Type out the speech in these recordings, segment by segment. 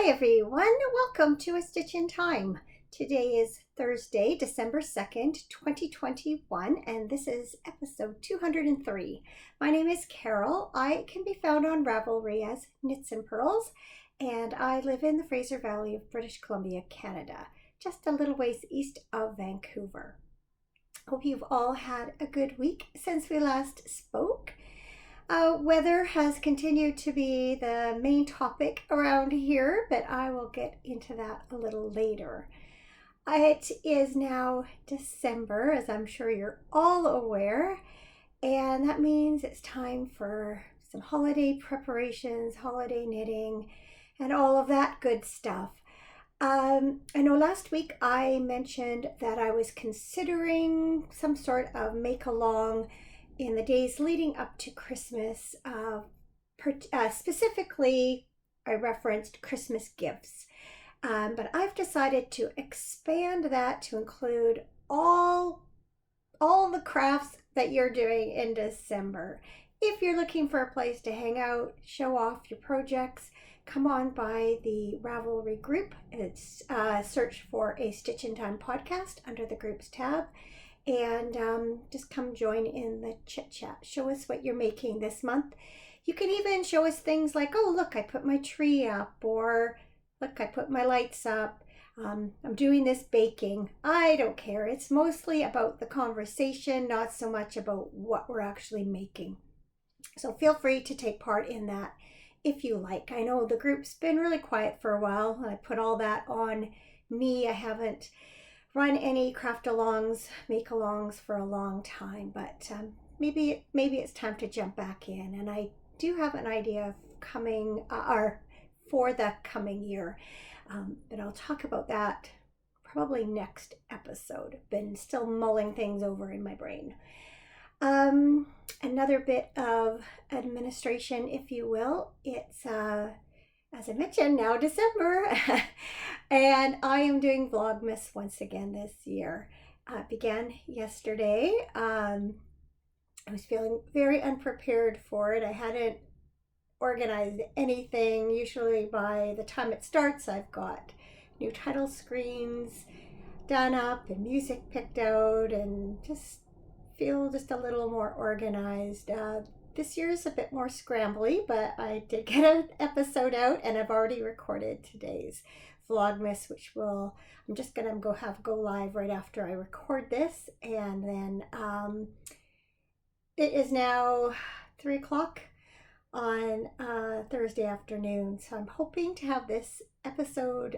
Hi everyone, welcome to A Stitch in Time. Today is Thursday, December 2nd, 2021, and this is episode 203. My name is Carol. I can be found on Ravelry as Knits and Pearls, and I live in the Fraser Valley of British Columbia, Canada, just a little ways east of Vancouver. Hope you've all had a good week since we last spoke. Weather has continued to be the main topic around here, but I will get into that a little later. It is now December, as I'm sure you're all aware, and that means it's time for some holiday preparations, holiday knitting, and all of that good stuff. I know last week I mentioned that I was considering some sort of make-along in the days leading up to Christmas. Specifically, I referenced Christmas gifts, but I've decided to expand that to include all the crafts that you're doing in December. If you're looking for a place to hang out, show off your projects, come on by the Ravelry Group. It's search for A Stitch in Time podcast under the groups tab. And just come join in the chit chat. Show us what you're making this month. You can even show us things like, oh, look, I put my tree up, or look, I put my lights up. I'm doing this baking. I don't care. It's mostly about the conversation, not so much about what we're actually making. So feel free to take part in that if you like. I know the group's been really quiet for a while. I put all that on me. I haven't run any craft-alongs, make-alongs for a long time, but maybe it's time to jump back in. And I do have an idea of coming or for the coming year, but I'll talk about that probably next episode. Been still mulling things over in my brain. Another bit of administration, if you will. It's as I mentioned, now December, and I am doing Vlogmas once again this year. It began yesterday. I was feeling very unprepared for it. I hadn't organized anything. Usually by the time it starts, I've got new title screens done up and music picked out and just feel just a little more organized. This year is a bit more scrambly, but I did get an episode out and I've already recorded today's Vlogmas, which I'm just gonna go live right after I record this. And then it is now 3 o'clock on Thursday afternoon. So I'm hoping to have this episode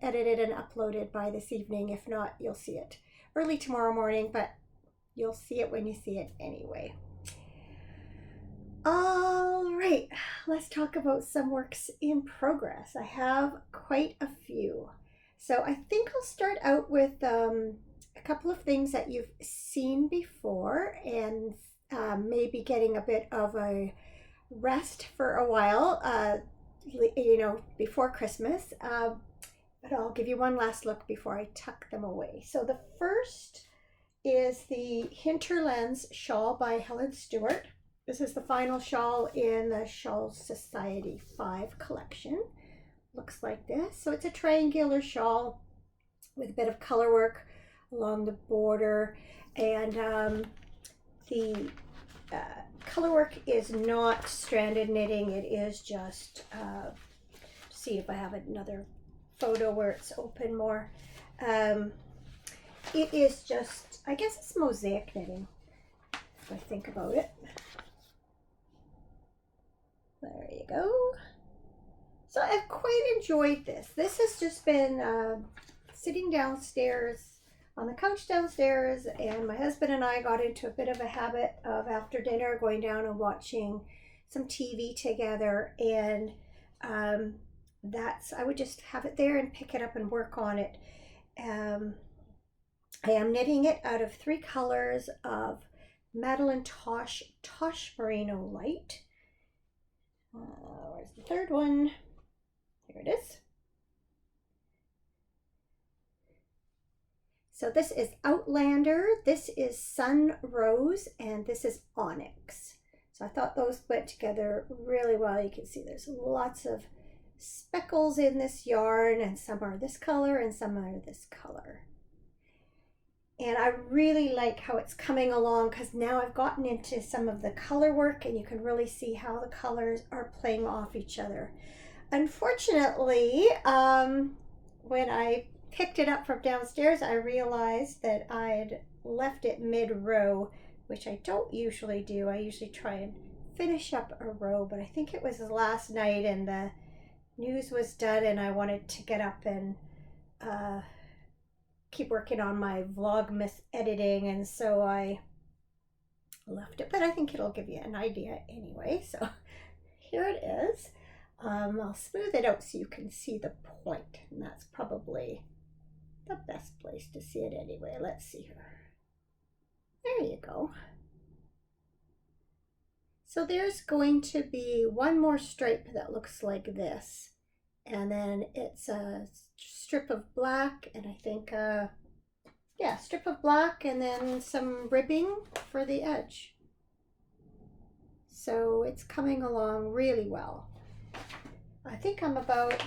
edited and uploaded by this evening. If not, you'll see it early tomorrow morning, but you'll see it when you see it anyway. All right, let's talk about some works in progress. I have quite a few. So I think I'll start out with a couple of things that you've seen before and maybe getting a bit of a rest for a while, before Christmas. But I'll give you one last look before I tuck them away. So the first is the Hinterlands shawl by Helen Stewart. This is the final shawl in the Shawl Society 5 collection. Looks like this. So it's a triangular shawl with a bit of color work along the border. And the color work is not stranded knitting. It is just, see if I have another photo where it's open more. It is just, I guess it's mosaic knitting, if I think about it. There you go. So I've quite enjoyed this. This has just been sitting downstairs on the couch downstairs, and my husband and I got into a bit of a habit of after dinner going down and watching some TV together, and I would just have it there and pick it up and work on it. I am knitting it out of 3 colors of Madeline Tosh Merino Light. Where's the third one? Here it is. So this is Outlander, this is Sun Rose, and this is Onyx. So I thought those went together really well. You can see there's lots of speckles in this yarn, and some are this color and some are this color. And I really like how it's coming along, because now I've gotten into some of the color work and you can really see how the colors are playing off each other. Unfortunately, when I picked it up from downstairs, I realized that I'd left it mid-row, which I don't usually do. I usually try and finish up a row, but I think it was last night and the news was done and I wanted to get up and keep working on my Vlogmas editing, and so I left it, but I think it'll give you an idea anyway. So here it is. I'll smooth it out so you can see the point, and that's probably the best place to see it anyway. Let's see here. There you go. So there's going to be one more stripe that looks like this, and then it's a strip of black, and I think yeah, strip of black, and then some ribbing for the edge. So it's coming along really well. I think I'm about,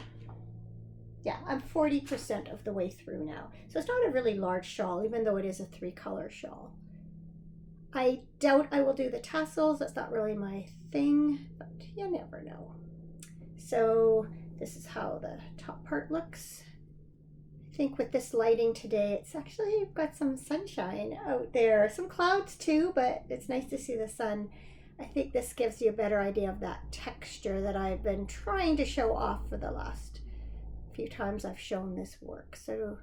yeah, I'm 40% of the way through now. So it's not a really large shawl, even though it is a 3-color shawl. I doubt I will do the tassels. That's not really my thing, but you never know. So this is how the top part looks. I think with this lighting today, it's actually got some sunshine out there. Some clouds too, but it's nice to see the sun. I think this gives you a better idea of that texture that I've been trying to show off for the last few times I've shown this work. So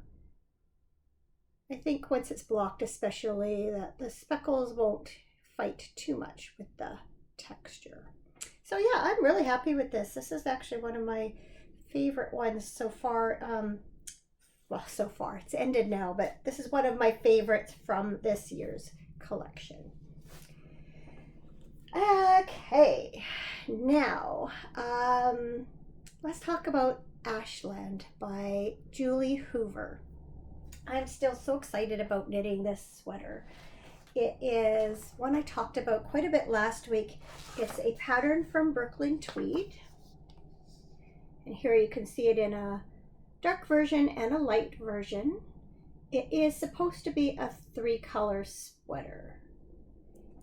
I think once it's blocked especially, that the speckles won't fight too much with the texture. So yeah, I'm really happy with this. This is actually one of my favorite ones so far. Well, so far, it's ended now, but this is one of my favorites from this year's collection. Okay, now let's talk about Ashland by Julie Hoover. I'm still so excited about knitting this sweater. It is one I talked about quite a bit last week. It's a pattern from Brooklyn Tweed, and here you can see it in a dark version and a light version. It is supposed to be a 3-color sweater.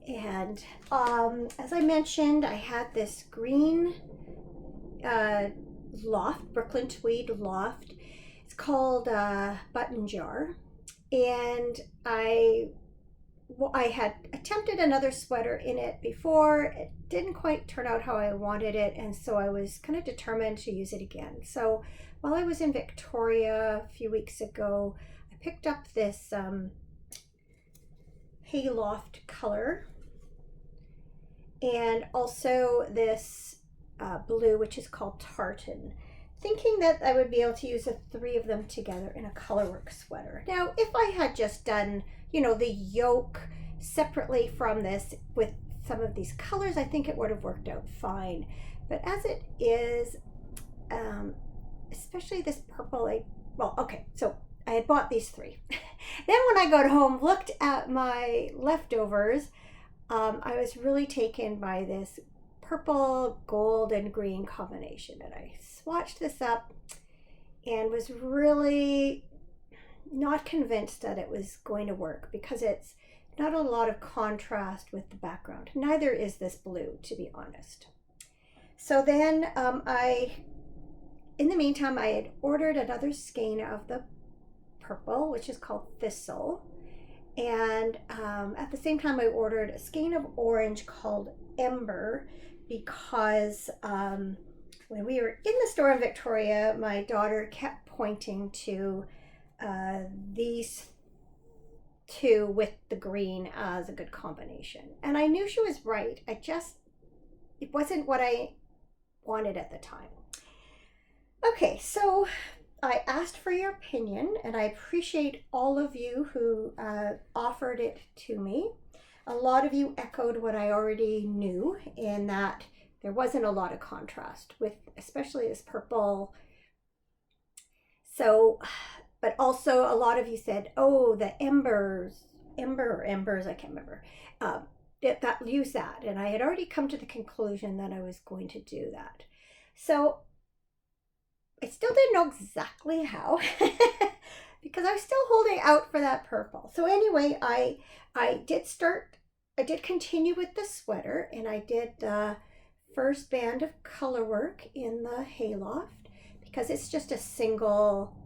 And as I mentioned, I had this green loft, Brooklyn Tweed loft. It's called Button Jar. And I had attempted another sweater in it before. It didn't quite turn out how I wanted it, and so I was kind of determined to use it again. So while I was in Victoria a few weeks ago, I picked up this hayloft color, and also this blue, which is called tartan, thinking that I would be able to use the 3 of them together in a colorwork sweater. Now, if I had just done, you know, the yoke separately from this with some of these colors, I think it would have worked out fine. But as it is, especially this purple, so I had bought these 3. Then when I got home, looked at my leftovers, I was really taken by this purple, gold, and green combination. And I swatched this up and was really not convinced that it was going to work, because it's not a lot of contrast with the background. Neither is this blue, to be honest. So then in the meantime, I had ordered another skein of the purple, which is called Thistle. And at the same time, I ordered a skein of orange called Ember, because when we were in the store in Victoria, my daughter kept pointing to these 2 with the green as a good combination. And I knew she was right. It wasn't what I wanted at the time. Okay, so I asked for your opinion, and I appreciate all of you who offered it to me. A lot of you echoed what I already knew, in that there wasn't a lot of contrast with especially this purple. So, but also a lot of you said, oh, the embers, I can't remember, use that. And I had already come to the conclusion that I was going to do that. So I still didn't know exactly how because I was still holding out for that purple. So anyway, I did continue with the sweater, and I did the first band of color work in the hayloft because it's just a single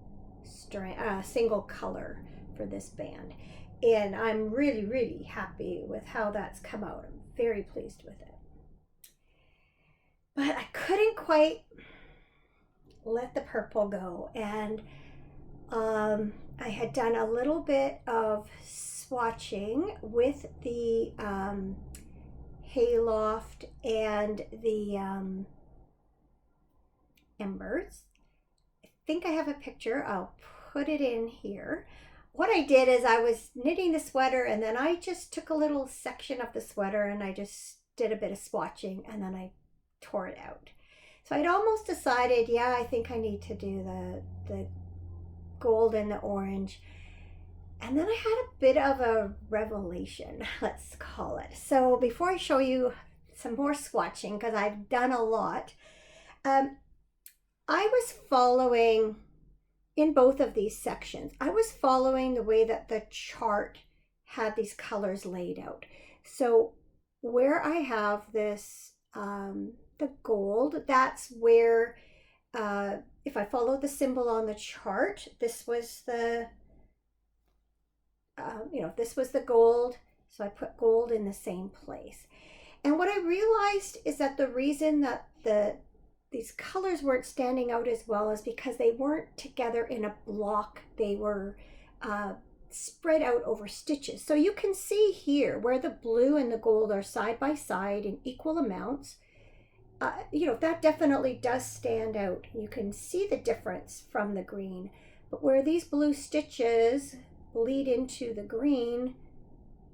color for this band. And I'm really, really happy with how that's come out. I'm very pleased with it. But I couldn't quite let the purple go, and I had done a little bit of swatching with the hayloft and the embers. I think I have a picture. I'll put it in here. What I did is I was knitting the sweater, and then I just took a little section of the sweater and I just did a bit of swatching, and then I tore it out. So I'd almost decided, yeah, I think I need to do the gold and the orange. And then I had a bit of a revelation, let's call it. So before I show you some more swatching, because I've done a lot, I was following, in both of these sections, I was following the way that the chart had these colors laid out. So where I have this, the gold, that's where, if I follow the symbol on the chart, this was the, this was the gold. So I put gold in the same place. And what I realized is that the reason that these colors weren't standing out as well is because they weren't together in a block. They were spread out over stitches. So you can see here where the blue and the gold are side by side in equal amounts. That definitely does stand out. You can see the difference from the green. But where these blue stitches bleed into the green,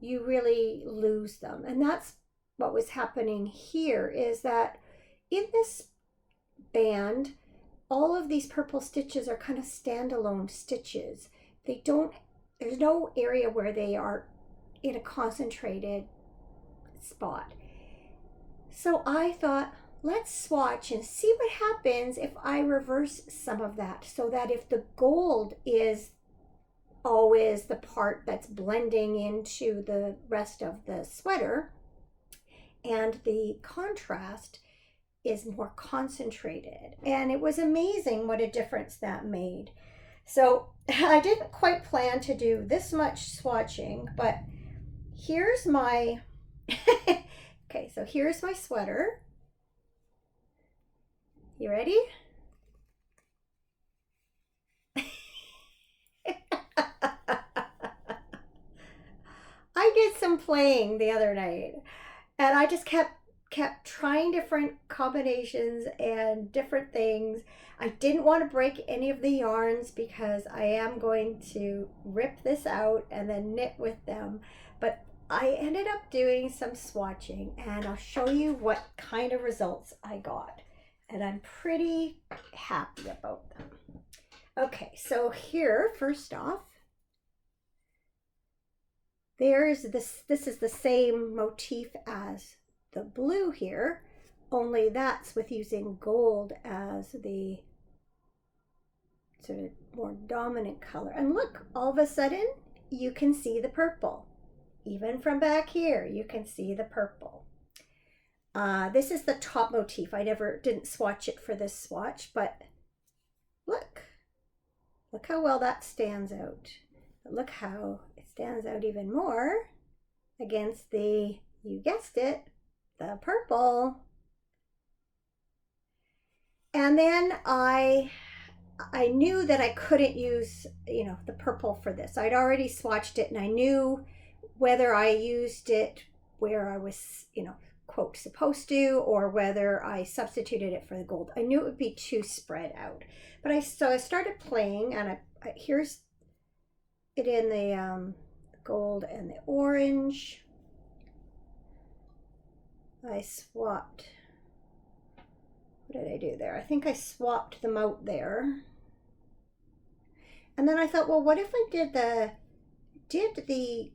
you really lose them. And that's what was happening here, is that in this band, all of these purple stitches are kind of standalone stitches. There's no area where they are in a concentrated spot. So I thought, let's swatch and see what happens if I reverse some of that, so that if the gold is always the part that's blending into the rest of the sweater, and the contrast is more concentrated. And it was amazing what a difference that made. So I didn't quite plan to do this much swatching, but here's my okay, so here's my sweater. You ready? I did some playing the other night, and I just kept trying different combinations and different things. I didn't want to break any of the yarns because I am going to rip this out and then knit with them. But I ended up doing some swatching, and I'll show you what kind of results I got. And I'm pretty happy about them. Okay, so here, first off, there's this is the same motif as the blue here, only that's with using gold as the sort of more dominant color. And look, all of a sudden you can see the purple. Even from back here, you can see the purple. This is the top motif. I didn't swatch it for this swatch, but look how well that stands out. But look how it stands out even more against the, you guessed it, the purple. And then I knew that I couldn't use, the purple for this. I'd already swatched it, and I knew whether I used it where I was, quote, supposed to, or whether I substituted it for the gold. I knew it would be too spread out. But so I started playing, and here's it in the gold and the orange. I swapped. What did I do there? I think I swapped them out there. And then I thought, well, what if I did the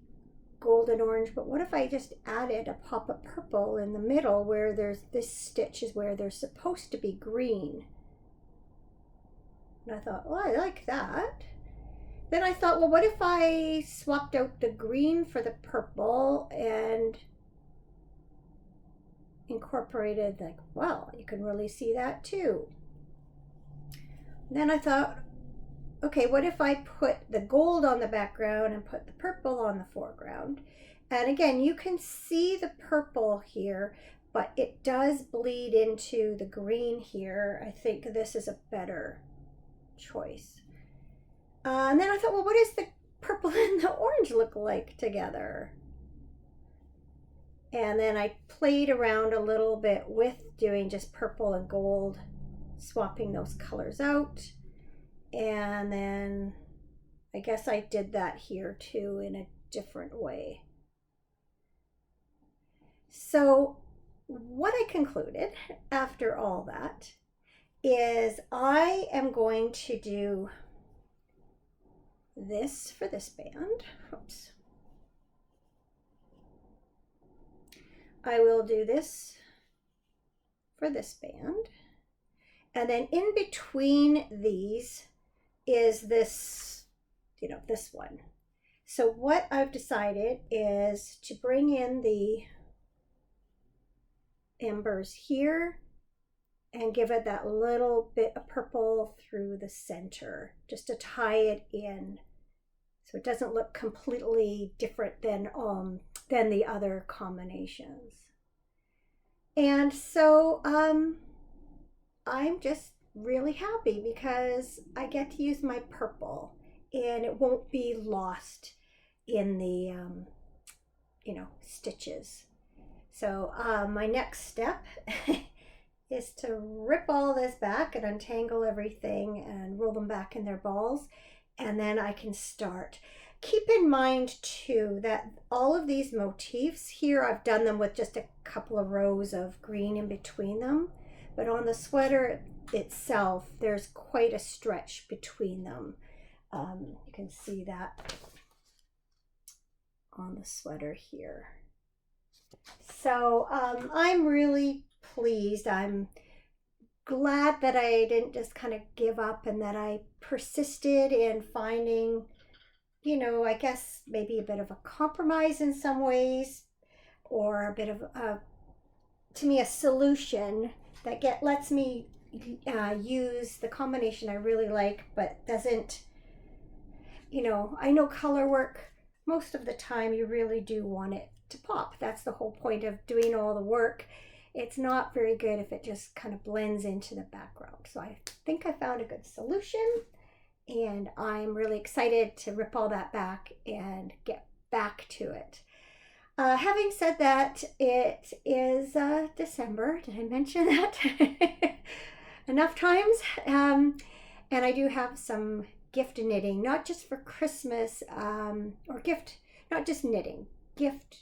gold and orange, but what if I just added a pop of purple in the middle where there's this stitch is where there's supposed to be green. And I thought, oh, I like that. Then I thought, well, what if I swapped out the green for the purple and incorporated, like, well, you can really see that too. And then I thought, okay, what if I put the gold on the background and put the purple on the foreground? And again, you can see the purple here, but it does bleed into the green here. I think this is a better choice. And then I thought, well, what does the purple and the orange look like together? And then I played around a little bit with doing just purple and gold, swapping those colors out. And then I guess I did that here too in a different way. So what I concluded after all that is I am going to do this for this band. Oops. I will do this for this band. And then in between these is this, this one. So what I've decided is to bring in the embers here and give it that little bit of purple through the center, just to tie it in so it doesn't look completely different than the other combinations. And so I'm just really happy because I get to use my purple and it won't be lost in the stitches. So my next step is to rip all this back and untangle everything and roll them back in their balls, and then I can start. Keep in mind too that all of these motifs here, I've done them with just a couple of rows of green in between them, but on the sweater itself there's quite a stretch between them. You can see that on the sweater here. So I'm really pleased. I'm glad that I didn't just kind of give up and that I persisted in finding, I guess maybe a bit of a compromise in some ways, or a bit of to me, a solution that lets me use the combination I really like, but doesn't, I know color work, most of the time you really do want it to pop. That's the whole point of doing all the work. It's not very good if it just kind of blends into the background. So I think I found a good solution, and I'm really excited to rip all that back and get back to it. Having said that, it is December. Did I mention that enough times? And I do have some gift knitting, not just for Christmas, not just knitting, gift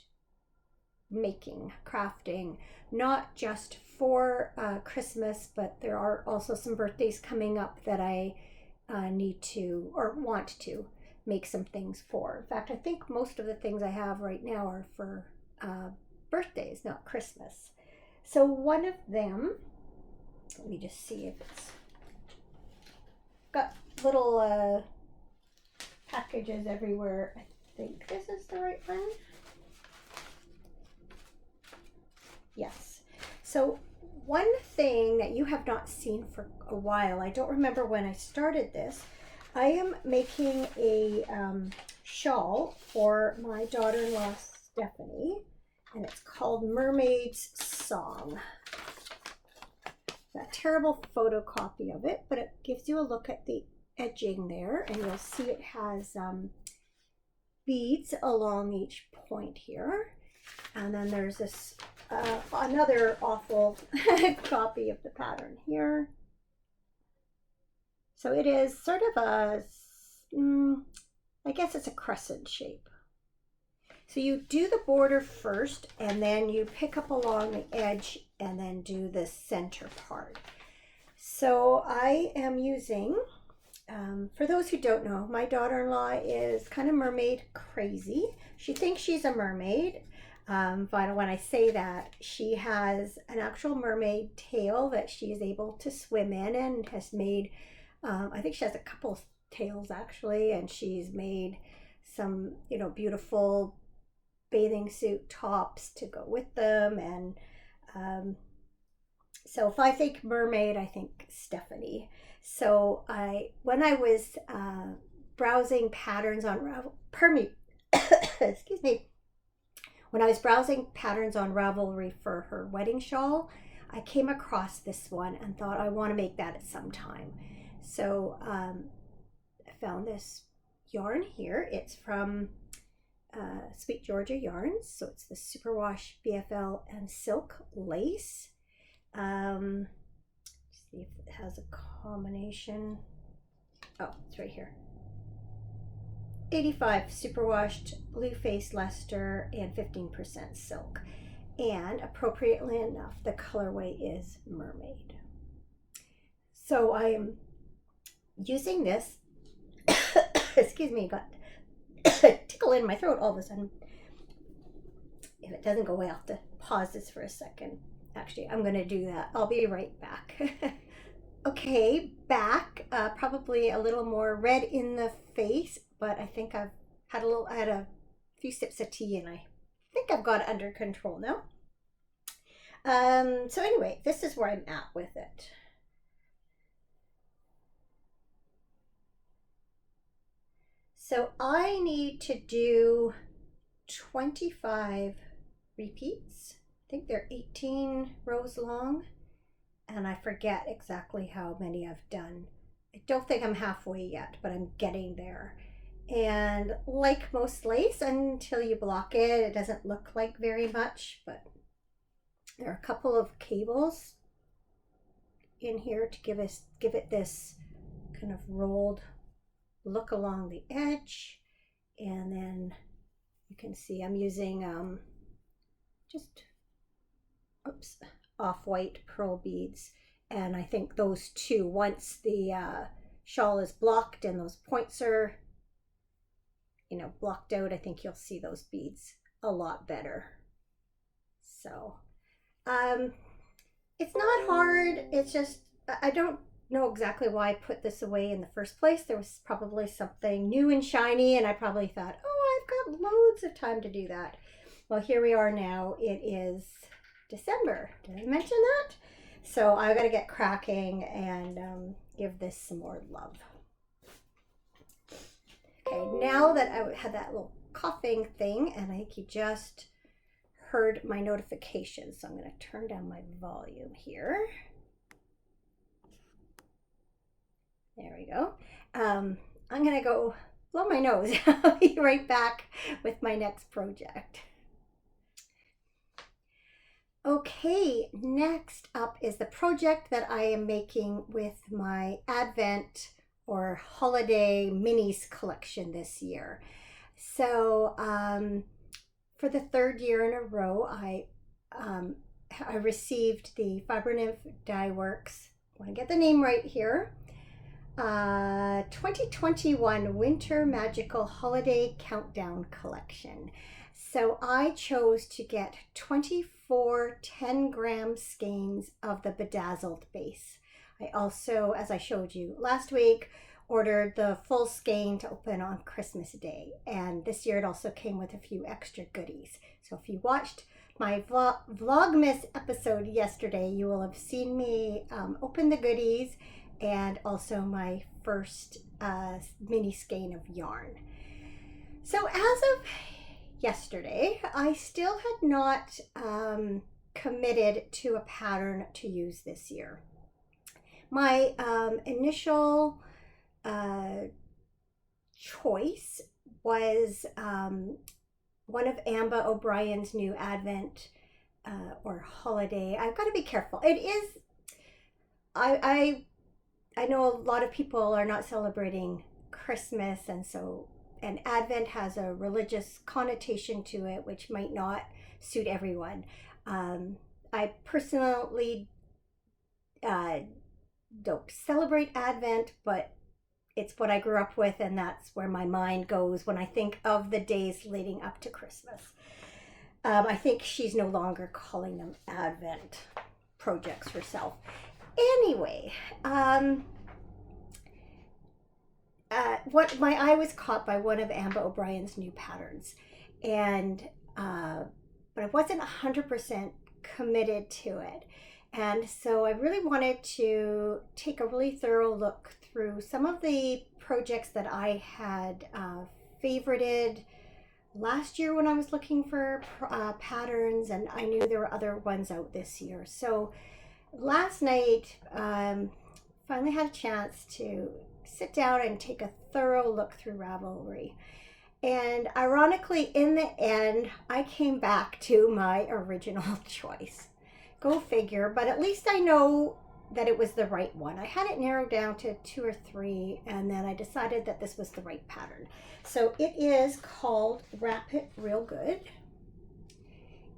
making, crafting, not just for Christmas, but there are also some birthdays coming up that I need to or want to make some things for. In fact, I think most of the things I have right now are for birthdays, not Christmas. So one of them, let me just see if it's got little packages everywhere. I think this is the right one. Yes. So one thing that you have not seen for a while, I don't remember when I started this, I am making a shawl for my daughter-in-law Stephanie, and it's called Mermaid's Song. A terrible photocopy of it, but it gives you a look at the edging there, and you'll see it has beads along each point here. And then there's this another awful copy of the pattern here. So it is sort of a, I guess it's a crescent shape. So you do the border first, and then you pick up along the edge and then do the center part. So I am using, for those who don't know, my daughter-in-law is kind of mermaid crazy. She thinks she's a mermaid. But when I say that, she has an actual mermaid tail that she is able to swim in and has made I think she has a couple tails actually, and she's made some, you know, beautiful bathing suit tops to go with them. And so if I think mermaid, I think Stephanie. So when I was browsing patterns on excuse me, when I was browsing patterns on Ravelry for her wedding shawl, I came across this one and thought I want to make that at some time. So I found this yarn here. It's from Sweet Georgia Yarns. So it's the Superwash BFL and Silk Lace. See if it has a combination. Oh, it's right here. 85 superwashed blue face Leicester and 15% silk. And appropriately enough, the colorway is mermaid. So I am using this, excuse me, got a tickle in my throat all of a sudden. If it doesn't go away, I'll have to pause this for a second. Actually, I'm going to do that. I'll be right back. Okay, back. Probably a little more red in the face, but I think I had a few sips of tea, and I think I've got it under control now. So anyway, this is where I'm at with it. So I need to do 25 repeats. I think they're 18 rows long, and I forget exactly how many I've done. I don't think I'm halfway yet, but I'm getting there. And like most lace, until you block it, it doesn't look like very much, but there are a couple of cables in here to give it this kind of rolled look along the edge. And then you can see I'm using just off-white pearl beads, and I think those two, once the shawl is blocked and those points are, you know, blocked out, I think you'll see those beads a lot better. So it's not hard, it's just I don't know exactly why I put this away in the first place. There was probably something new and shiny, and I probably thought, oh, I've got loads of time to do that. Well, here we are now. It is December. Did I mention that? So I got to get cracking and give this some more love. Okay, now that I had that little coughing thing, and I think you just heard my notifications, so I'm going to turn down my volume here. There we go. I'm going to go blow my nose. I'll be right back with my next project. Okay, next up is the project that I am making with my Advent or Holiday Minis collection this year. So for the third year in a row, I received the Fibre Dye Works, I want to get the name right here, 2021 Winter Magical Holiday Countdown Collection. So I chose to get 24 10-gram skeins of the bedazzled base. I also, as I showed you last week, ordered the full skein to open on Christmas Day. And this year it also came with a few extra goodies. So if you watched my Vlogmas episode yesterday, you will have seen me open the goodies and also my first mini skein of yarn. So as of yesterday, I still had not committed to a pattern to use this year. My initial choice was one of Amba O'Brien's new Advent or holiday. I've got to be careful. It is, I know a lot of people are not celebrating Christmas, and Advent has a religious connotation to it, which might not suit everyone. I personally don't celebrate Advent, but it's what I grew up with, and that's where my mind goes when I think of the days leading up to Christmas. I think she's no longer calling them Advent projects herself. Anyway, what my eye was caught by one of Amba O'Brien's new patterns, and but I wasn't 100% committed to it. And so I really wanted to take a really thorough look through some of the projects that I had favorited last year when I was looking for patterns, and I knew there were other ones out this year. So last night, finally had a chance to sit down and take a thorough look through Ravelry. And ironically, in the end, I came back to my original choice. Go figure, but at least I know that it was the right one. I had it narrowed down to 2 or 3, and then I decided that this was the right pattern. So it is called Wrap It Real Good,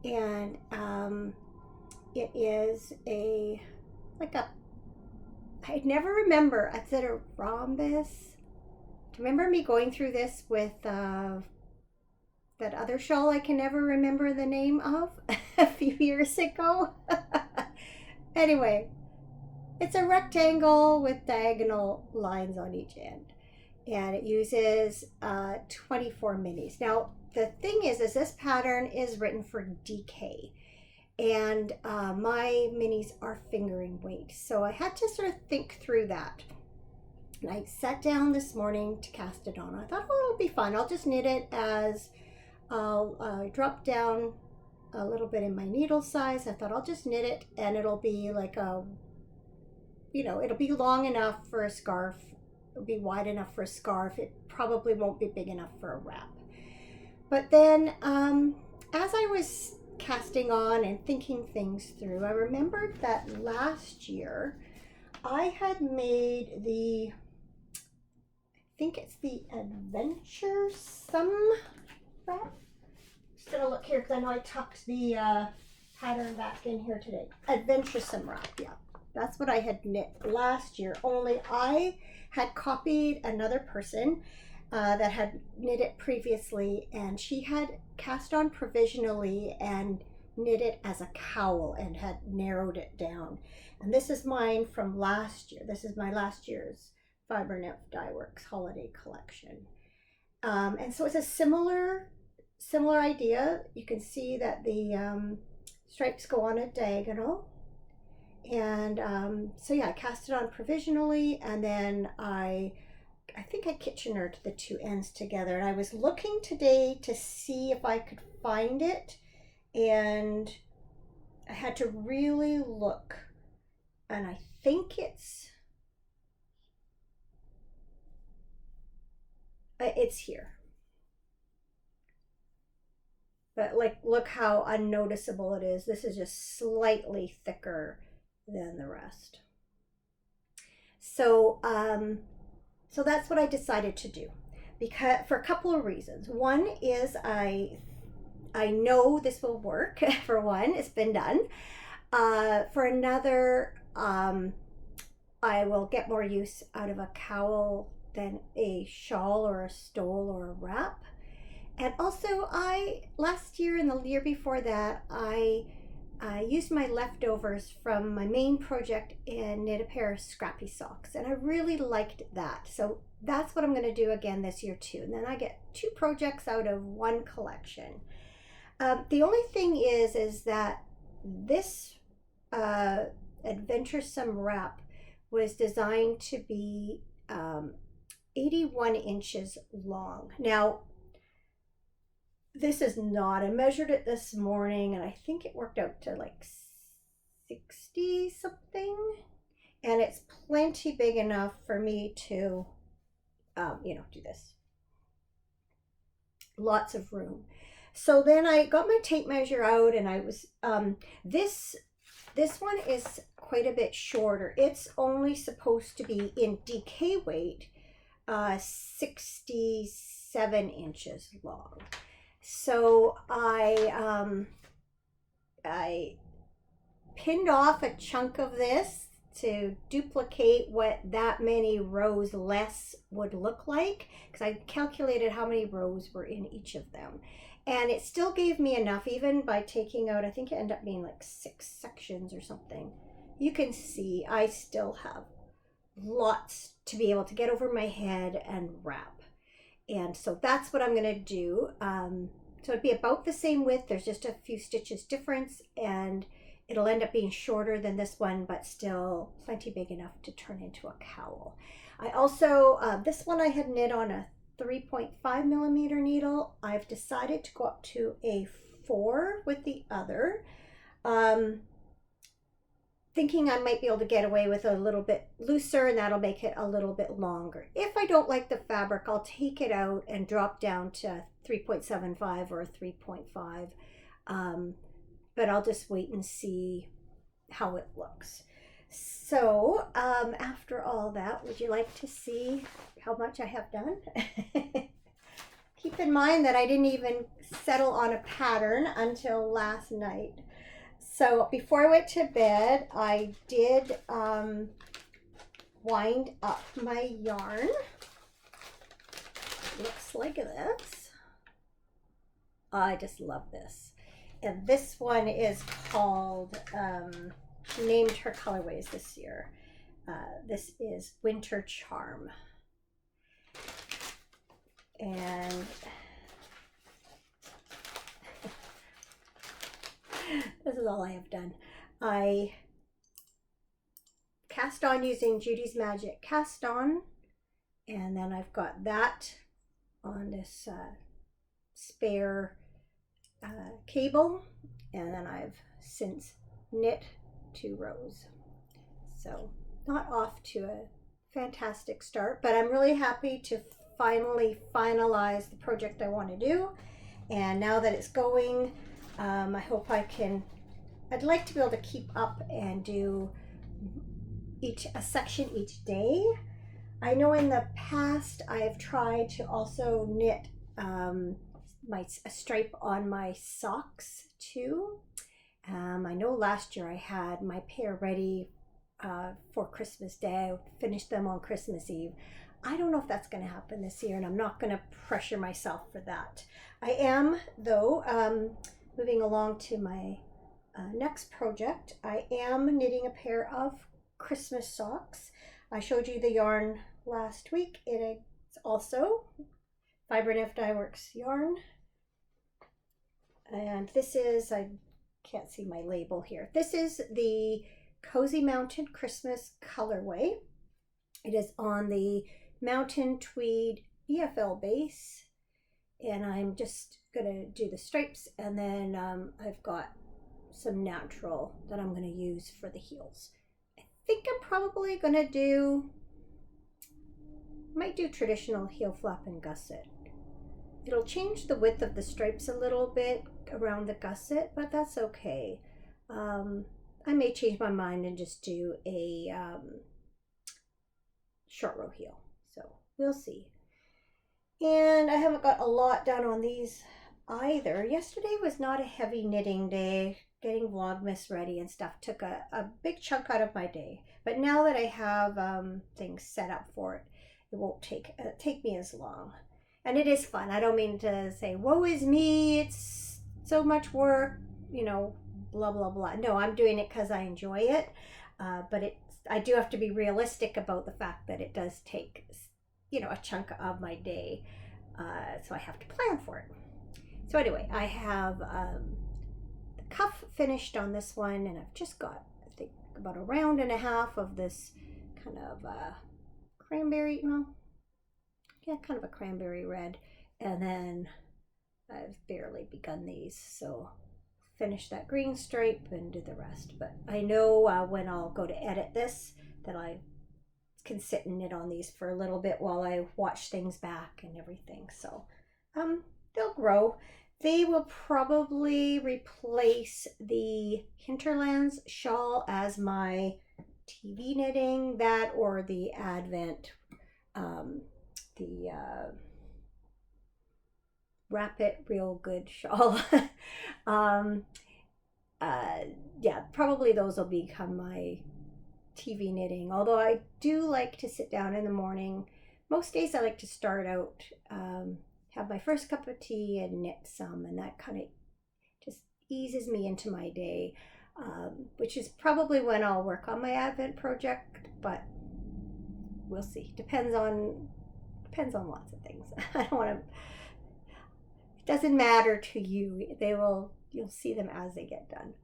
and it is I never remember, is it a rhombus? Do you remember me going through this with that other shawl I can never remember the name of a few years ago? Anyway, it's a rectangle with diagonal lines on each end, and it uses 24 minis. Now, the thing is this pattern is written for DK, and my minis are fingering weight. So I had to sort of think through that. And I sat down this morning to cast it on. I thought, oh, it'll be fun. I'll just knit it as I'll drop down a little bit in my needle size. I thought I'll just knit it, and it'll be like it'll be long enough for a scarf. It'll be wide enough for a scarf. It probably won't be big enough for a wrap. But then as I was casting on and thinking things through, I remembered that last year I had made I think it's the Adventuresome wrap. Just gonna look here because I know I tucked the pattern back in here today. Adventuresome wrap, yeah. That's what I had knit last year, only I had copied another person that had knit it previously, and she had cast on provisionally and knit it as a cowl and had narrowed it down. And this is mine from last year. This is my last year's Fibre Nymph Dye Works holiday collection. And so it's a similar idea. You can see that the stripes go on a diagonal. And so yeah, I cast it on provisionally, and then I think I Kitchenered the two ends together. And I was looking today to see if I could find it, and I had to really look, and I think it's here. But like, look how unnoticeable it is. This is just slightly thicker than the rest. So so that's what I decided to do, because for a couple of reasons. One is I know this will work. For one, it's been done. For another, I will get more use out of a cowl than a shawl or a stole or a wrap. And also, last year and the year before that, I used my leftovers from my main project and knit a pair of scrappy socks, and I really liked that. So that's what I'm going to do again this year too. And then I get 2 projects out of 1 collection. The only thing is that this Adventuresome wrap was designed to be 81 inches long. Now, this is not, I measured it this morning, and I think it worked out to like 60 something, and it's plenty big enough for me to do this. Lots of room. So then I got my tape measure out, and I was this one is quite a bit shorter. It's only supposed to be in DK weight 67 inches long. So I pinned off a chunk of this to duplicate what that many rows less would look like, because I calculated how many rows were in each of them. And it still gave me enough, even by taking out, I think it ended up being like 6 sections or something. You can see I still have lots to be able to get over my head and wrap. And so that's what I'm going to do. So it'd be about the same width. There's just a few stitches difference, and it'll end up being shorter than this one, but still plenty big enough to turn into a cowl. I also, this one I had knit on a 3.5 millimeter needle. I've decided to go up to a 4 with the other. Thinking I might be able to get away with a little bit looser, and that'll make it a little bit longer. If I don't like the fabric, I'll take it out and drop down to 3.75 or a 3.5. But I'll just wait and see how it looks. So after all that, would you like to see how much I have done? Keep in mind that I didn't even settle on a pattern until last night. So before I went to bed, I did wind up my yarn. Looks like this. I just love this. And this one is called, she named her colorways this year. This is Winter Charm. And this is all I have done. I cast on using Judy's Magic Cast On, and then I've got that on this spare cable, and then I've since knit 2 rows. So not off to a fantastic start, but I'm really happy to finally finalize the project I want to do. And now that it's going, I hope I'd like to be able to keep up and do a section each day. I know in the past I've tried to also knit a stripe on my socks too. I know last year I had my pair ready for Christmas Day. I finished them on Christmas Eve. I don't know if that's going to happen this year, and I'm not going to pressure myself for that. I am, though, moving along to my next project. I am knitting a pair of Christmas socks. I showed you the yarn last week. It's also Fibre and Dye Works yarn. And this is, I can't see my label here. This is the Cozy Mountain Christmas colorway. It is on the Mountain Tweed EFL base, and I'm just gonna do the stripes, and then I've got some natural that I'm gonna use for the heels. I think I'm probably gonna might do traditional heel flap and gusset. It'll change the width of the stripes a little bit around the gusset, but that's okay. I may change my mind and just do a short row heel. So we'll see. And I haven't got a lot done on these either. Yesterday was not a heavy knitting day. Getting Vlogmas ready and stuff took a big chunk out of my day. But now that I have things set up for it, it won't take me as long. And it is fun. I don't mean to say, woe is me, it's so much work, you know, blah, blah, blah. No, I'm doing it because I enjoy it. But I do have to be realistic about the fact that it does take, you know, a chunk of my day. So I have to plan for it. So anyway, I have the cuff finished on this one, and I've just got, I think, about a round and a half of this kind of cranberry, no, yeah, kind of a cranberry red. And then I've barely begun these, so finish that green stripe and do the rest. But I know when I'll go to edit this that I can sit and knit on these for a little bit while I watch things back and everything. So they'll grow. They will probably replace the Hinterlands shawl as my TV knitting, that or the Advent, the Wrap It Real Good shawl. Yeah, probably those will become my TV knitting, although I do like to sit down in the morning. Most days I like to start out, have my first cup of tea and knit some, and that kind of just eases me into my day, which is probably when I'll work on my Advent project. But we'll see. Depends on lots of things. I don't want to. It doesn't matter to you. You'll see them as they get done.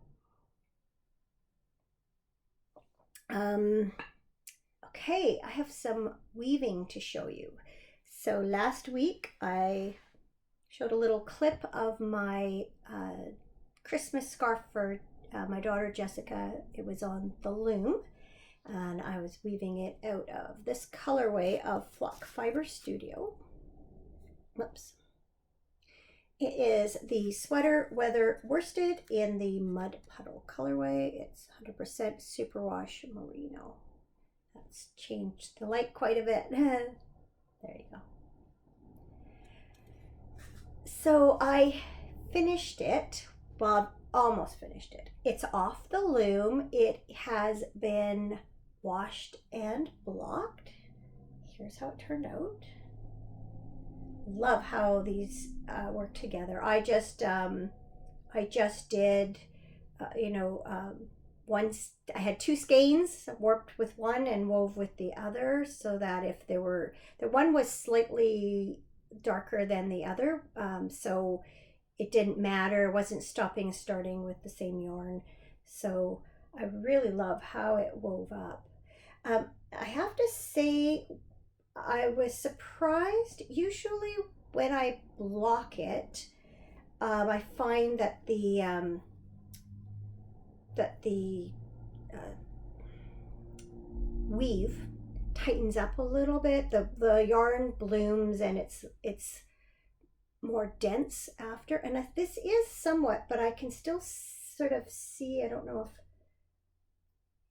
Okay, I have some weaving to show you. So last week I showed a little clip of my Christmas scarf for my daughter Jessica. It was on the loom, and I was weaving it out of this colorway of Flock Fibre Studio. Whoops. It is the Sweater Weather Worsted in the Mud Puddle colorway. It's 100% superwash merino. That's changed the light quite a bit. There you go. So I finished it. Well, almost finished it. It's off the loom. It has been washed and blocked. Here's how it turned out. Love how these work together. I just did, I had two skeins, warped with one and wove with the other, so that if the one was slightly darker than the other, so it didn't matter. It wasn't starting with the same yarn. So I really love how it wove up. I have to say, I was surprised. Usually when I block it, I find that the weave tightens up a little bit. The yarn blooms and it's more dense after. And this is somewhat, but I can still sort of see, I don't know if,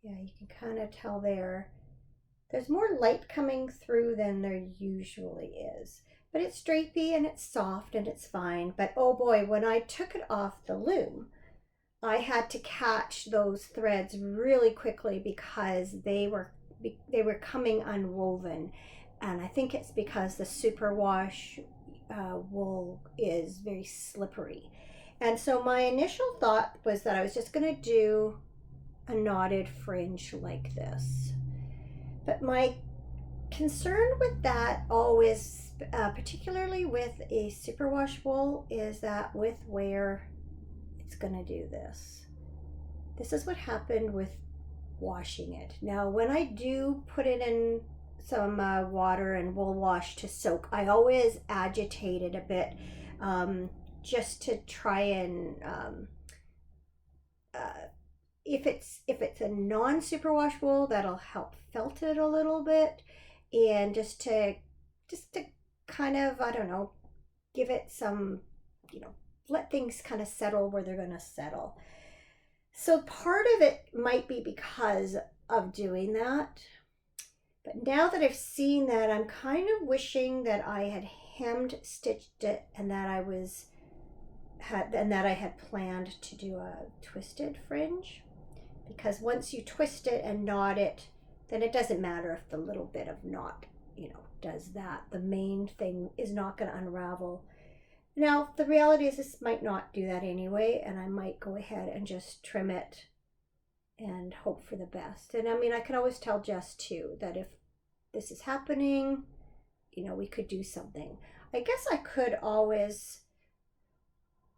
yeah, you can kind of tell there's more light coming through than there usually is. But it's drapey and it's soft and it's fine. But oh boy, when I took it off the loom, I had to catch those threads really quickly because they were coming unwoven. And I think it's because the superwash wool is very slippery. And so my initial thought was that I was just going to do a knotted fringe like this. But my concern with that always, particularly with a superwash wool, is that with wear, it's going to do this. This is what happened with washing it. Now, when I do put it in some water and wool wash to soak, I always agitate it a bit, just to try and if it's a non-superwash wool, that'll help felt it a little bit, and just to kind of, I don't know, give it some, let things kind of settle where they're going to settle. So part of it might be because of doing that. But now that I've seen that, I'm kind of wishing that I had hemmed stitched it and that I had planned to do a twisted fringe. Because once you twist it and knot it, then it doesn't matter if the little bit of knot, does that. The main thing is not going to unravel. Now, the reality is this might not do that anyway, and I might go ahead and just trim it and hope for the best. And I mean, I can always tell Jess too that if this is happening, we could do something. I guess I could always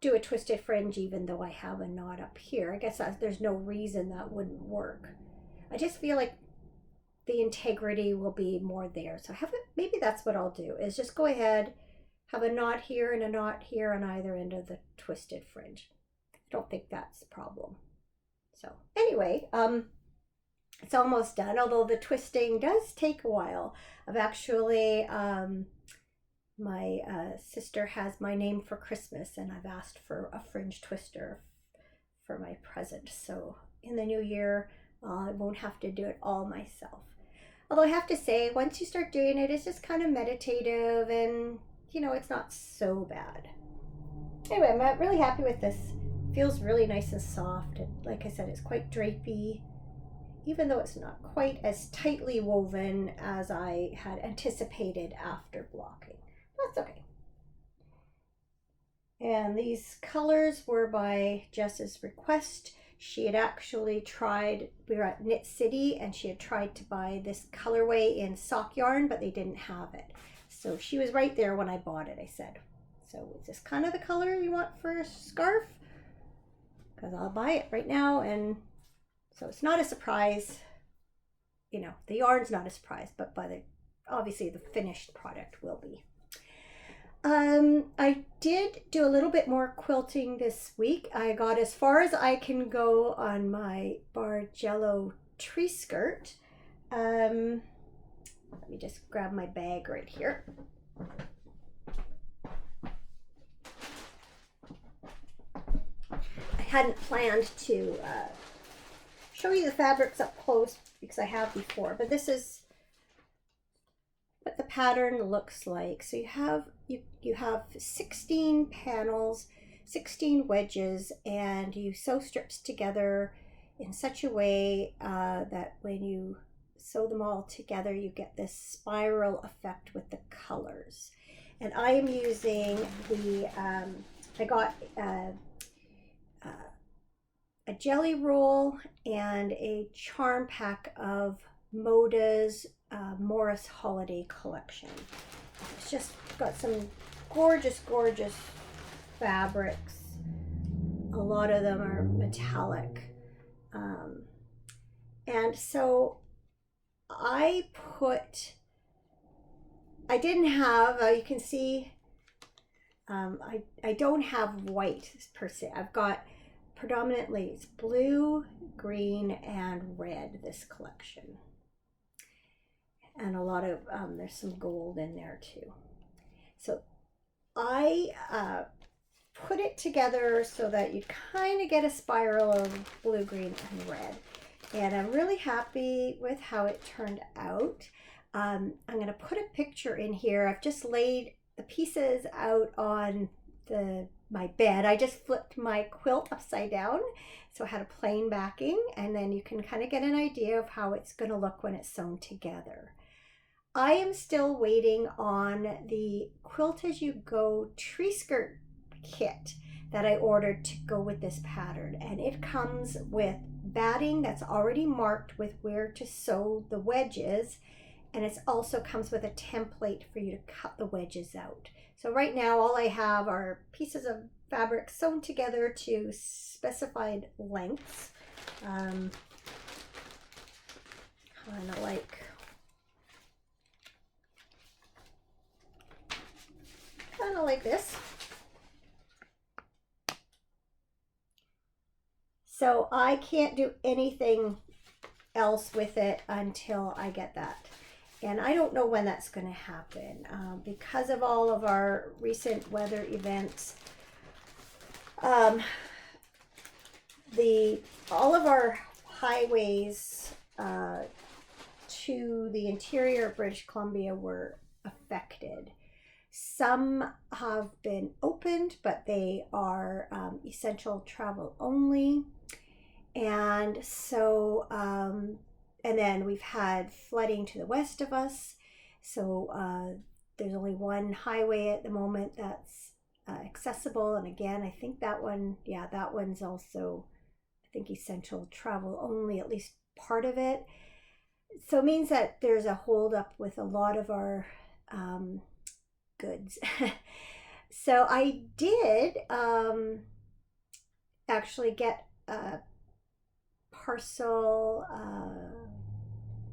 do a twisted fringe even though I have a knot up here. I guess there's no reason that wouldn't work. I just feel like the integrity will be more there. So maybe that's what I'll do, is just go ahead, have a knot here and a knot here on either end of the twisted fringe. I don't think that's a problem. So anyway, it's almost done, although the twisting does take a while. I've actually, my sister has my name for Christmas, and I've asked for a fringe twister for my present. So in the new year, I won't have to do it all myself. Although I have to say, once you start doing it, it's just kind of meditative and, it's not so bad. Anyway, I'm really happy with this. It feels really nice and soft. And like I said, it's quite drapey, even though it's not quite as tightly woven as I had anticipated after blocking. That's okay. And these colors were by Jess's request. She had actually tried, we were at Knit City, and she had tried to buy this colorway in sock yarn, but they didn't have it. So she was right there when I bought it. I said, so is this kind of the color you want for a scarf? Because I'll buy it right now. And so it's not a surprise. You know, the yarn's not a surprise, but obviously the finished product will be. I did do a little bit more quilting this week. I got as far as I can go on my Bargello tree skirt. Let me just grab my bag right here. I hadn't planned to show you the fabrics up close because I have before, but this is what the pattern looks like. So you have 16 panels, 16 wedges, and you sew strips together in such a way that when you sew them all together, you get this spiral effect with the colors. And I am using the, I got a jelly roll and a charm pack of Moda's Morris Holiday Collection. It's just got some gorgeous, gorgeous fabrics. A lot of them are metallic. And so I didn't have, you can see, I don't have white per se. I've got predominantly it's blue, green, and red, this collection. And a lot of, there's some gold in there too. So I put it together so that you kind of get a spiral of blue, green, and red. And I'm really happy with how it turned out. I'm going to put a picture in here. I've just laid the pieces out on my bed. I just flipped my quilt upside down, so I had a plain backing, and then you can kind of get an idea of how it's going to look when it's sewn together. I am still waiting on the Quilt As You Go tree skirt kit that I ordered to go with this pattern, and it comes with batting that's already marked with where to sew the wedges, and it also comes with a template for you to cut the wedges out. So right now all I have are pieces of fabric sewn together to specified lengths, kind of like this. So I can't do anything else with it until I get that. And I don't know when that's going to happen because of all of our recent weather events. All of our highways to the interior of British Columbia were affected. Some have been opened, but they are essential travel only. And so, and then we've had flooding to the west of us. So there's only one highway at the moment that's accessible. And again, I think that one, yeah, that one's also, I think, essential travel only, at least part of it. So it means that there's a holdup with a lot of our goods. So I did actually get a parcel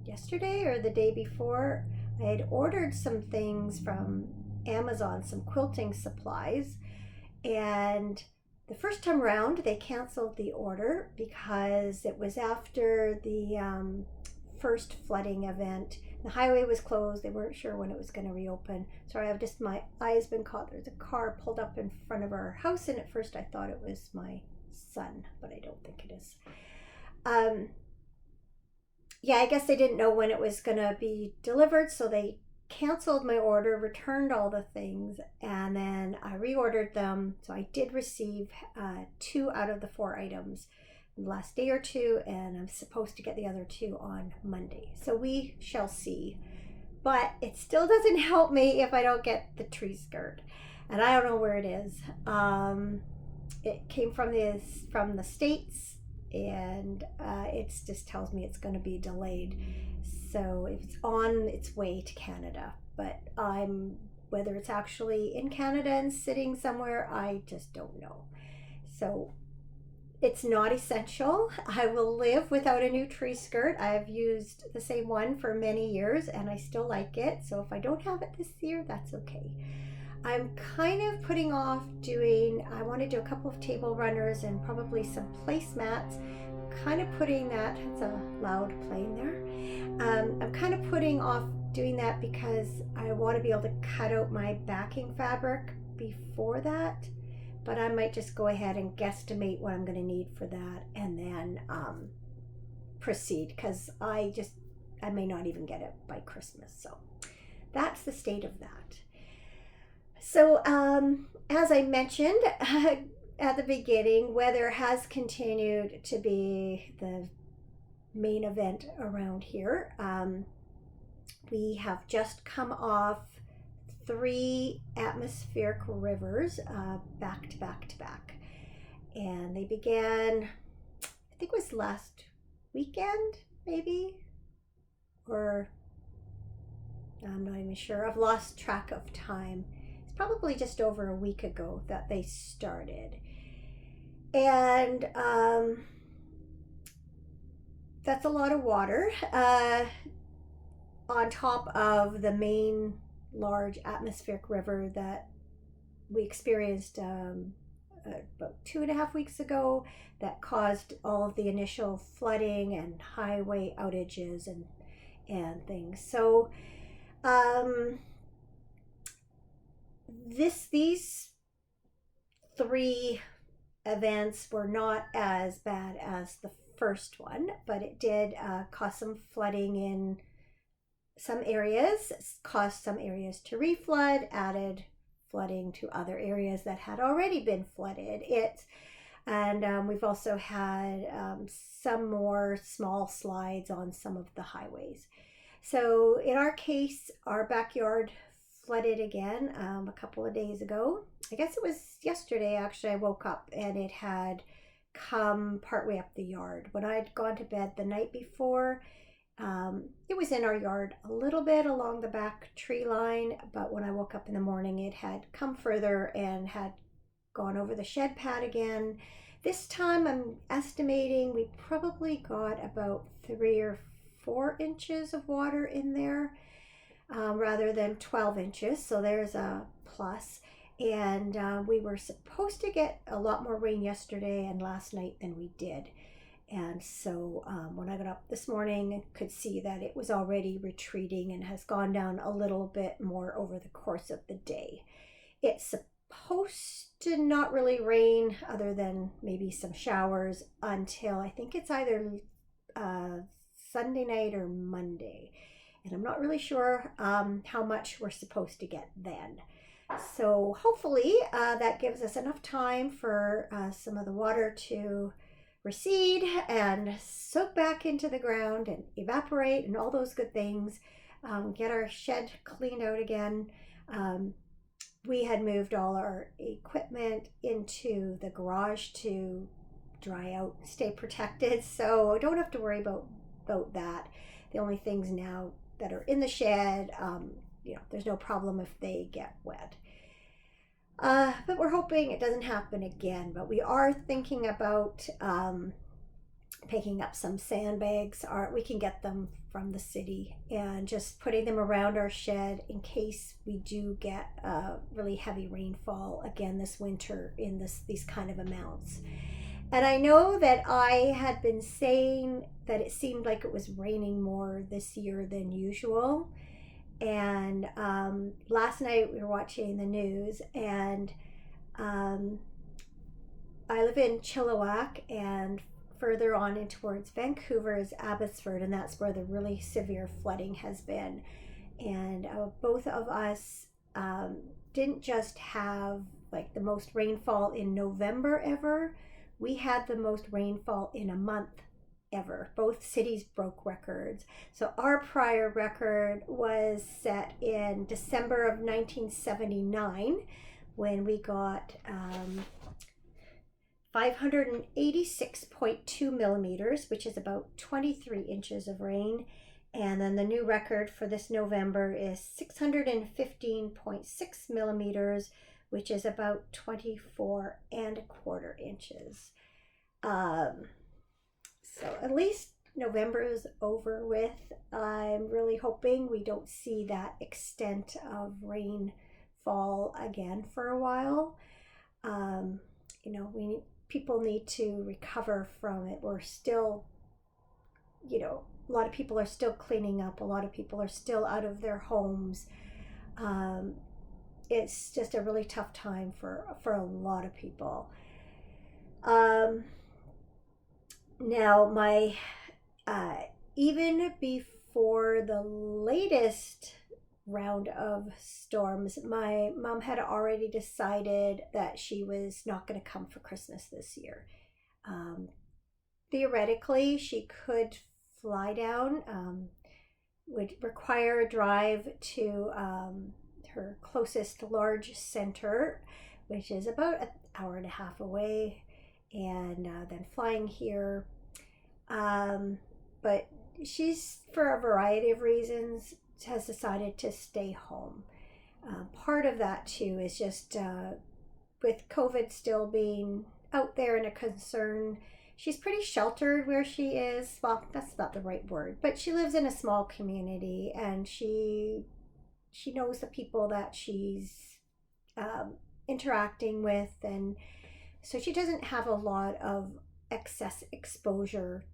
yesterday or the day before. I had ordered some things from Amazon, some quilting supplies, and the first time around they canceled the order because it was after the first flooding event. The highway was closed. They weren't sure when it was going to reopen. Sorry, I've just, my eye's been caught. There's a car pulled up in front of our house, and at first I thought it was my son, but I don't think it is. Yeah, I guess they didn't know when it was going to be delivered, so they canceled my order, returned all the things, and then I reordered them. So I did receive 2 out of the 4 items the last day or two, and I'm supposed to get the other 2 on Monday. So we shall see. But it still doesn't help me if I don't get the tree skirt, and I don't know where it is. It came from the States. and it just tells me it's going to be delayed. So it's on its way to Canada, but whether it's actually in Canada and sitting somewhere, I just don't know. So it's not essential. I will live without a new tree skirt. I've used the same one for many years and I still like it. So if I don't have it this year, that's okay. I'm kind of putting off I want to do a couple of table runners and probably some placemats. Kind of putting that's a loud plane there. I'm kind of putting off doing that because I want to be able to cut out my backing fabric before that. But I might just go ahead and guesstimate what I'm going to need for that and then proceed, because I may not even get it by Christmas. So that's the state of that. So as I mentioned at the beginning, weather has continued to be the main event around here. We have just come off 3 atmospheric rivers back to back to back, and they began, I think it was last weekend maybe, or I'm not even sure, I've lost track of time. It's probably just over a week ago that they started, and that's a lot of water on top of the main large atmospheric river that we experienced about 2.5 weeks ago, that caused all of the initial flooding and highway outages and things. So these 3 events were not as bad as the first one, but it did cause some flooding in some areas, caused some areas to reflood, added flooding to other areas that had already been flooded. We've also had some more small slides on some of the highways. So in our case, our backyard flooded again a couple of days ago. I guess it was yesterday actually. I woke up and it had come partway up the yard. When I'd gone to bed the night before, it was in our yard a little bit along the back tree line, but when I woke up in the morning, it had come further and had gone over the shed pad again. This time I'm estimating we probably got about 3 or 4 inches of water in there, rather than 12 inches. So there's a plus. And we were supposed to get a lot more rain yesterday and last night than we did. And so when I got up this morning, I could see that it was already retreating and has gone down a little bit more over the course of the day. It's supposed to not really rain other than maybe some showers until I think it's either Sunday night or Monday. And I'm not really sure how much we're supposed to get then. So hopefully that gives us enough time for some of the water to recede and soak back into the ground and evaporate and all those good things, get our shed cleaned out again. We had moved all our equipment into the garage to dry out, stay protected, so I don't have to worry about that. The only things now that are in the shed, there's no problem if they get wet. But we're hoping it doesn't happen again. But we are thinking about picking up some sandbags. We can get them from the city, and just putting them around our shed in case we do get really heavy rainfall again this winter in these kind of amounts. And I know that I had been saying that it seemed like it was raining more this year than usual. And last night we were watching the news, and I live in Chilliwack, and further on in towards Vancouver is Abbotsford, and that's where the really severe flooding has been. And both of us didn't just have like the most rainfall in November ever, we had the most rainfall in a month ever. Both cities broke records. So our prior record was set in December of 1979 when we got 586.2 millimeters, which is about 23 inches of rain. And then the new record for this November is 615.6 millimeters, which is about 24 1/4 inches. So at least November is over with. I'm really hoping we don't see that extent of rainfall again for a while. People need to recover from it. We're still, a lot of people are still cleaning up. A lot of people are still out of their homes. It's just a really tough time for a lot of people. Now, even before the latest round of storms, my mom had already decided that she was not going to come for Christmas this year. Theoretically, she could fly down, would require a drive to her closest large center, which is about an hour and a half away, and then flying here. But she's, for a variety of reasons, has decided to stay home. Part of that too is just with COVID still being out there and a concern, she's pretty sheltered where she is. Well, that's not the right word, but she lives in a small community, and she knows the people that she's interacting with, and so she doesn't have a lot of excess exposure,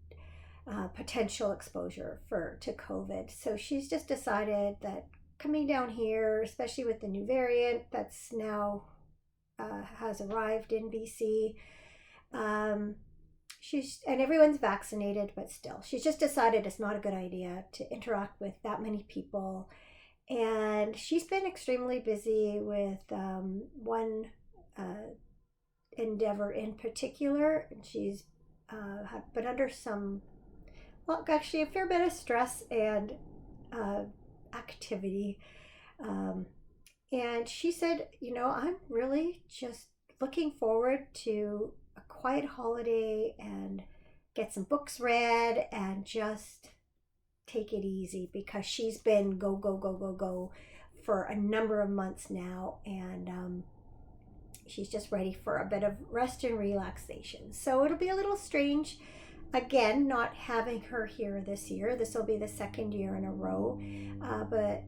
potential exposure to COVID. So she's just decided that coming down here, especially with the new variant that's now has arrived in BC, and everyone's vaccinated, but still, she's just decided it's not a good idea to interact with that many people. And she's been extremely busy with one endeavor in particular. She's been under actually a fair bit of stress and activity. And she said, I'm really just looking forward to a quiet holiday and get some books read and just take it easy, because she's been go, go, go, go, go for a number of months now, and she's just ready for a bit of rest and relaxation. So it'll be a little strange, again, not having her here this year. This will be the second year in a row. But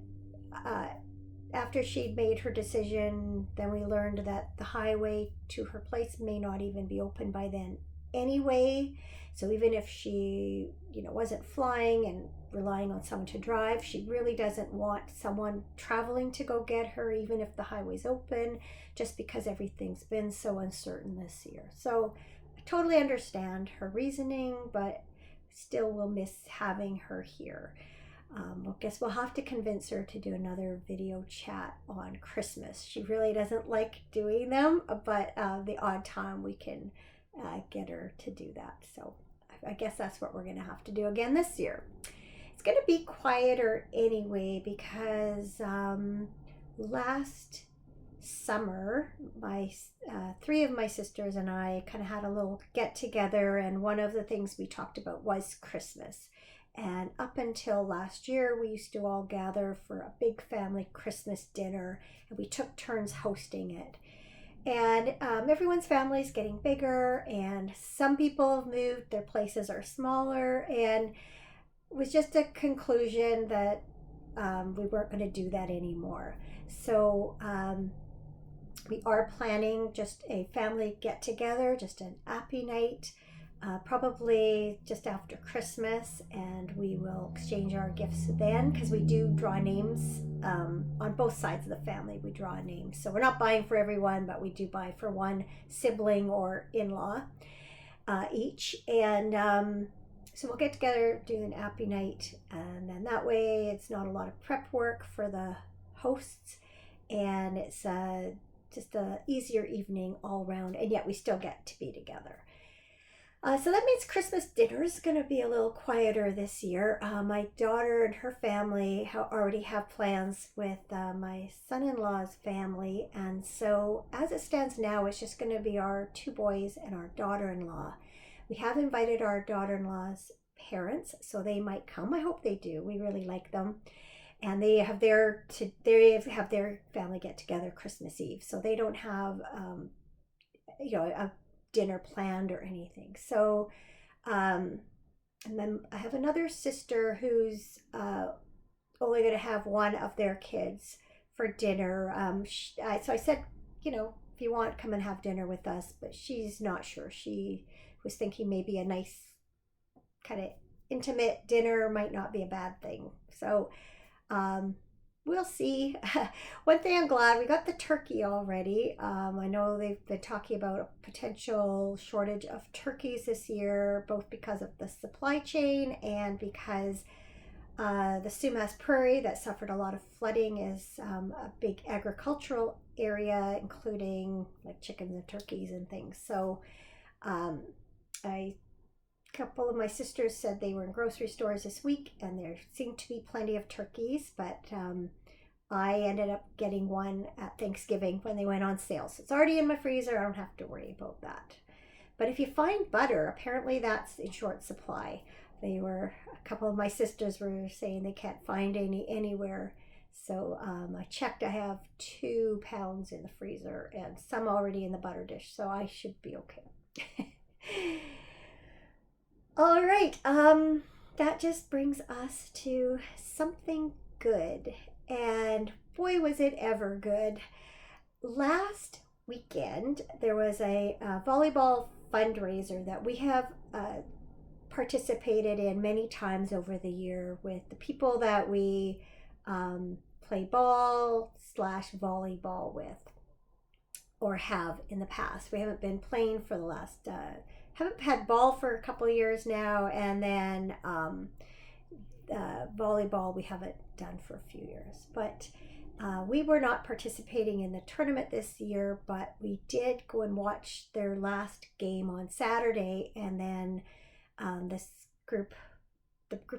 after she'd made her decision, then we learned that the highway to her place may not even be open by then anyway. So even if she, wasn't flying and relying on someone to drive, she really doesn't want someone traveling to go get her, even if the highway's open, just because everything's been so uncertain this year. So I totally understand her reasoning, but still will miss having her here. I guess we'll have to convince her to do another video chat on Christmas. She really doesn't like doing them, but the odd time we can get her to do that. So I guess that's what we're going to have to do again this year. It's going to be quieter anyway, because last summer, my three of my sisters and I kind of had a little get together, and one of the things we talked about was Christmas. And up until last year, we used to all gather for a big family Christmas dinner, and we took turns hosting it. And everyone's family is getting bigger, and some people have moved, their places are smaller, and it was just a conclusion that we weren't going to do that anymore. So we are planning just a family get together, just an appy night, probably just after Christmas, and we will exchange our gifts then, because we do draw names on both sides of the family. We draw names, so we're not buying for everyone, but we do buy for one sibling or in-law each. And so we'll get together, do an appy night, and then that way it's not a lot of prep work for the hosts, and it's just a easier evening all around, and yet we still get to be together. So that means Christmas dinner is going to be a little quieter this year. My daughter and her family already have plans with my son-in-law's family. And so as it stands now, it's just going to be our two boys and our daughter-in-law. We have invited our daughter-in-law's parents, so they might come. I hope they do. We really like them. And they have their family get together Christmas Eve. So they don't have, a dinner planned or anything. So, and then I have another sister who's only going to have one of their kids for dinner. So I said, if you want, come and have dinner with us, but she's not sure. She was thinking maybe a nice kind of intimate dinner might not be a bad thing. So, we'll see. One thing I'm glad we got the turkey already. I know they've been talking about a potential shortage of turkeys this year, both because of the supply chain and because the Sumas Prairie that suffered a lot of flooding is a big agricultural area, including like chickens and turkeys and things. So a couple of my sisters said they were in grocery stores this week and there seemed to be plenty of turkeys, but I ended up getting one at Thanksgiving when they went on sale. So it's already in my freezer. I don't have to worry about that. But if you find butter, apparently that's in short supply. A couple of my sisters were saying they can't find any anywhere. So I checked, I have 2 pounds in the freezer and some already in the butter dish. So I should be okay. All right, that just brings us to something good. And boy, was it ever good. Last weekend, there was a volleyball fundraiser that we have participated in many times over the year with the people that we play ball/volleyball with or have in the past. We haven't been playing for the last, haven't had ball for a couple of years now, and then volleyball we haven't done for a few years. But we were not participating in the tournament this year, but we did go and watch their last game on Saturday, and then the group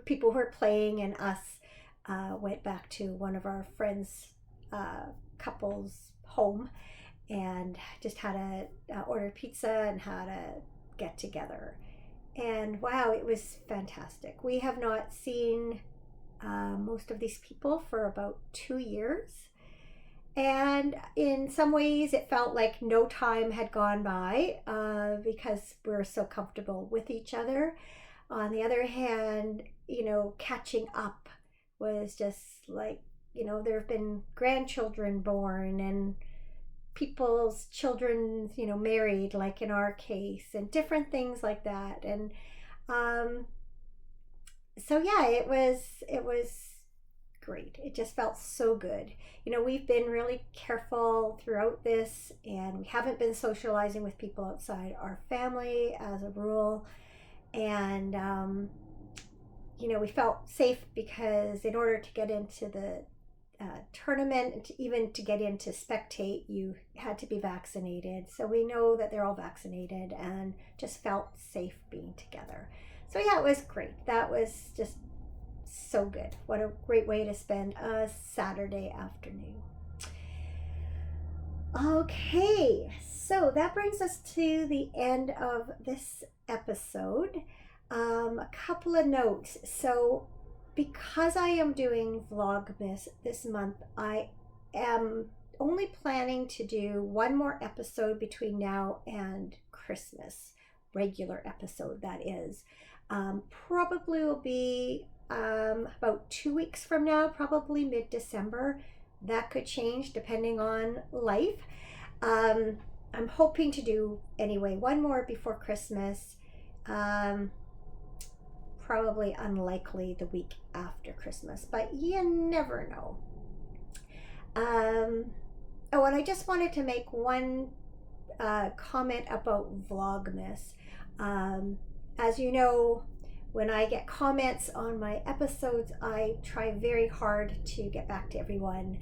people who were playing and us went back to one of our friends' couple's home and just had a order pizza and had a get together. And wow, it was fantastic. We have not seen most of these people for about 2 years. And in some ways, it felt like no time had gone by because we're so comfortable with each other. On the other hand, catching up was just like, there have been grandchildren born and people's children, married, like in our case, and different things like that. And so yeah, it was great. It just felt so good. We've been really careful throughout this, and we haven't been socializing with people outside our family as a rule. And we felt safe because in order to get into the tournament and even to get in to spectate, you had to be vaccinated. So we know that they're all vaccinated and just felt safe being together. So yeah, it was great. That was just so good. What a great way to spend a Saturday afternoon. Okay, so that brings us to the end of this episode. A couple of notes. So because I am doing Vlogmas this month, I am only planning to do one more episode between now and Christmas, regular episode that is. Probably will be about 2 weeks from now, probably mid-December. That could change depending on life. I'm hoping to do anyway one more before Christmas. Probably unlikely the week after Christmas, but you never know. And I just wanted to make one comment about Vlogmas. As you know, when I get comments on my episodes, I try very hard to get back to everyone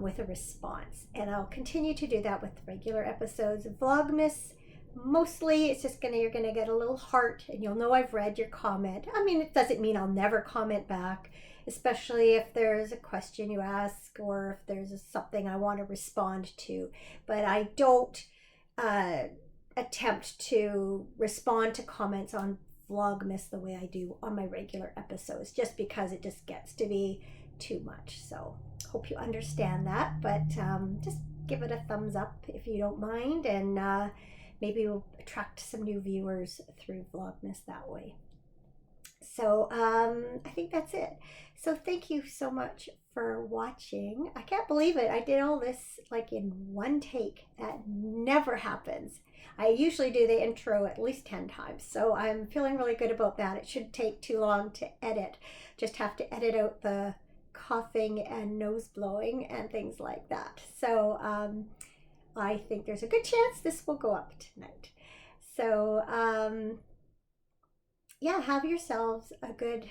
with a response, and I'll continue to do that with regular episodes. Vlogmas mostly it's just you're gonna get a little heart, and you'll know I've read your comment. I mean, it doesn't mean I'll never comment back, especially if there's a question you ask or if there's something I want to respond to. But I don't uh, attempt to respond to comments on Vlogmas the way I do on my regular episodes, just because it just gets to be too much. So hope you understand that, but just give it a thumbs up if you don't mind, and maybe we'll attract some new viewers through Vlogmas that way. So I think that's it. So thank you so much for watching. I can't believe it. I did all this like in one take. That never happens. I usually do the intro at least 10 times. So I'm feeling really good about that. It shouldn't take too long to edit. Just have to edit out the coughing and nose blowing and things like that. So I think there's a good chance this will go up tonight. So yeah, have yourselves a good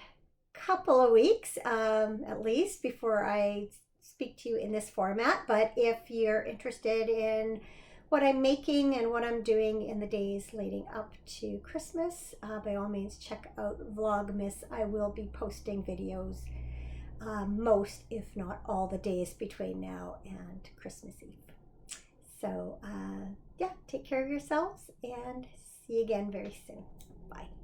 couple of weeks at least before I speak to you in this format. But if you're interested in what I'm making and what I'm doing in the days leading up to Christmas, by all means check out Vlogmas. I will be posting videos most, if not all, the days between now and Christmas Eve. So yeah, take care of yourselves and see you again very soon. Bye.